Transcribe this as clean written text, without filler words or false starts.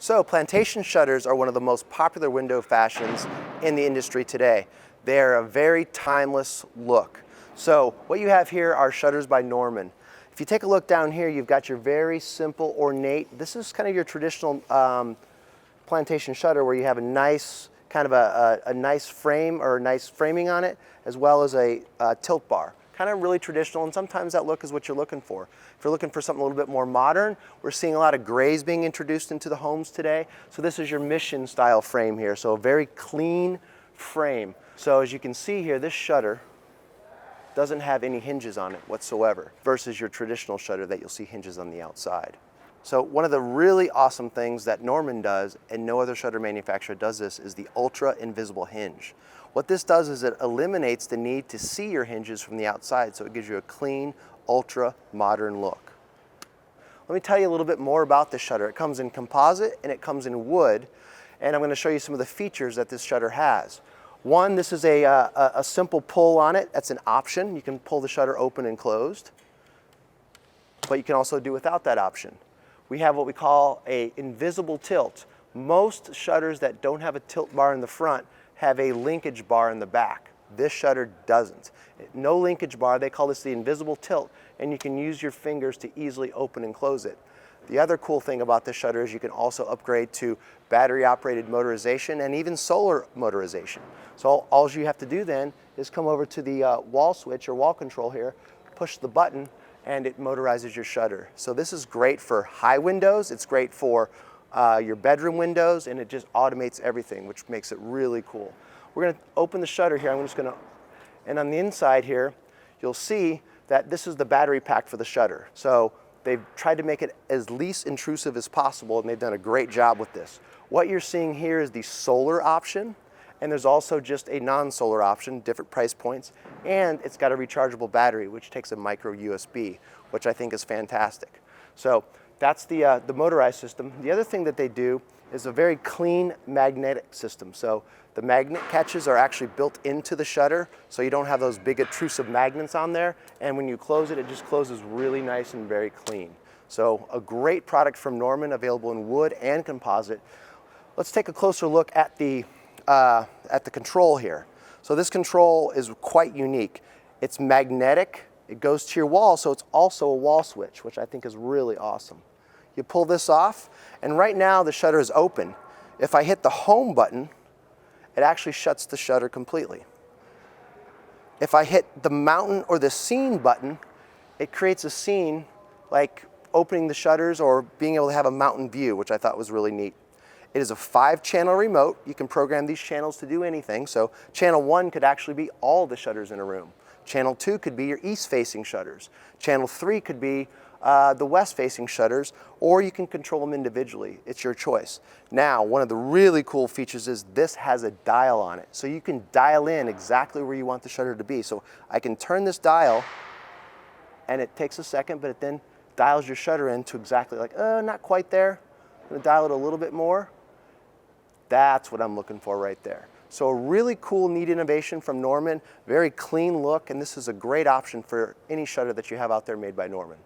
So plantation shutters are one of the most popular window fashions in the industry today. They are a very timeless look. So what you have here are shutters by Norman. If you take a look down here, you've got your very simple, ornate, this is kind of your traditional plantation shutter where you have a nice, kind of a nice frame or a nice framing on it, as well as a tilt bar. Kind of really traditional, and sometimes that look is what you're looking for. If you're looking for something a little bit more modern, we're seeing a lot of grays being introduced into the homes today. So this is your mission style frame here, so a very clean frame. So as you can see here, this shutter doesn't have any hinges on it whatsoever, versus your traditional shutter that you'll see hinges on the outside. So one of the really awesome things that Norman does, and no other shutter manufacturer does this, is the ultra invisible hinge. What this does is it eliminates the need to see your hinges from the outside, so it gives you a clean, ultra modern look. Let me tell you a little bit more about this shutter. It comes in composite and it comes in wood, and I'm going to show you some of the features that this shutter has. One, this is a simple pull on it. That's an option. You can pull the shutter open and closed, but you can also do without that option. We have what we call an invisible tilt. Most shutters that don't have a tilt bar in the front have a linkage bar in the back. This shutter doesn't. No linkage bar. They call this the invisible tilt, and you can use your fingers to easily open and close it. The other cool thing about this shutter is you can also upgrade to battery operated motorization and even solar motorization. So all you have to do then is come over to the wall switch or wall control here, push the button, and it motorizes your shutter. So this is great for high windows, it's great for your bedroom windows, and it just automates everything, which makes it really cool. We're going to open the shutter here. I'm just going to, and on the inside here, you'll see that this is the battery pack for the shutter. So they've tried to make it as least intrusive as possible, and they've done a great job with this. What you're seeing here is the solar option, and there's also just a non-solar option, different price points, and it's got a rechargeable battery, which takes a micro USB, which I think is fantastic. So that's the motorized system. The other thing that they do is a very clean magnetic system. So the magnet catches are actually built into the shutter, so you don't have those big intrusive magnets on there, and when you close it, it just closes really nice and very clean. So a great product from Norman, available in wood and composite. Let's take a closer look at the control here. So this control is quite unique. It's magnetic, it goes to your wall, so it's also a wall switch, which I think is really awesome. You pull this off, and right now the shutter is open. If I hit the home button, it actually shuts the shutter completely. If I hit the mountain or the scene button, it creates a scene like opening the shutters or being able to have a mountain view, which I thought was really neat. It is a 5-channel remote. You can program these channels to do anything. So channel 1 could actually be all the shutters in a room. Channel 2 could be your east-facing shutters. Channel 3 could be the west-facing shutters, or you can control them individually. It's your choice. Now, one of the really cool features is this has a dial on it. So you can dial in exactly where you want the shutter to be. So I can turn this dial, and it takes a second, but it then dials your shutter in to exactly like, not quite there. I'm going to dial it a little bit more. That's what I'm looking for right there. So a really cool, neat innovation from Norman, very clean look, and this is a great option for any shutter that you have out there made by Norman.